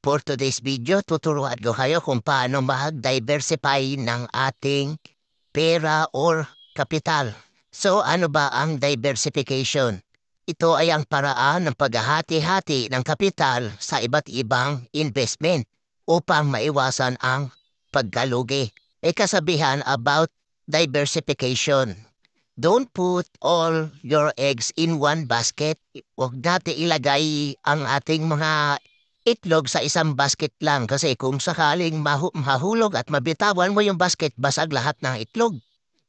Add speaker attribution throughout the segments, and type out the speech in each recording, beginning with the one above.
Speaker 1: For today's video, tuturuan ko kayo kung paano mag-diversify ng ating pera or kapital. So ano ba ang diversification? Ito ay ang paraan ng paghahati-hati ng kapital sa iba't ibang investment upang maiwasan ang pagkalugi. Kasabihan about diversification. Don't put all your eggs in one basket. Huwag natin ilagay ang ating mga itlog sa isang basket lang kasi kung sakaling mahulog at mabitawan mo yung basket, basag lahat ng itlog.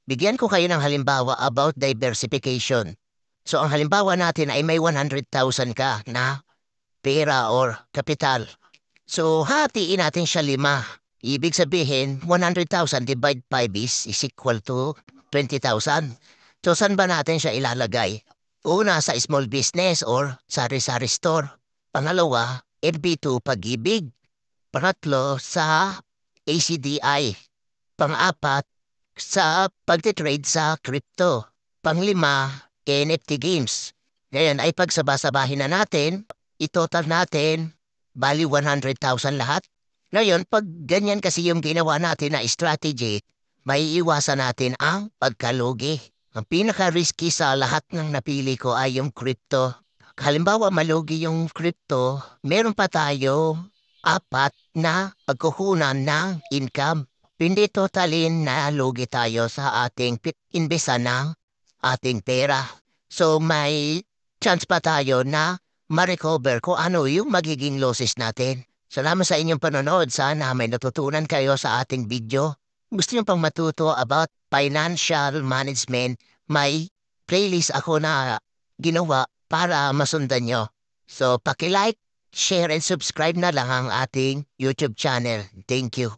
Speaker 1: Bigyan ko kayo ng halimbawa about diversification. So ang halimbawa natin ay may 100,000 ka na pera or kapital. So hatiin natin siya 5. Ibig sabihin, 100,000 divide 5 is equal to 20,000. So saan ba natin siya ilalagay? Una, sa small business or sari-sari store. Pangalawa, FB2 Pag-ibig. Pangatlo, sa ACDI. Pang-apat, sa pagtitrade sa crypto. Panglima, NFT games. Ngayon ay pagsaba-sabahin na natin, itotal natin, bali 100,000 lahat. Ngayon, pag ganyan kasi yung ginawa natin na strategy, may iwasan natin ang pagkalugi. Ang pinaka-risky sa lahat ng napili ko ay yung crypto. Halimbawa, malugi yung crypto, meron pa tayo 4 na pagkukunan ng income. Hindi totalin na lugi tayo sa ating inbesan ng ating pera. So may chance pa tayo na ma-recover kung ano yung magiging losses natin. Salamat sa inyong panonood. Sana may natutunan kayo sa ating video. Gusto nyo pang matuto about financial management, may playlist ako na ginawa para masundan nyo. So paki-like, share, and subscribe na lang ang ating YouTube channel. Thank you.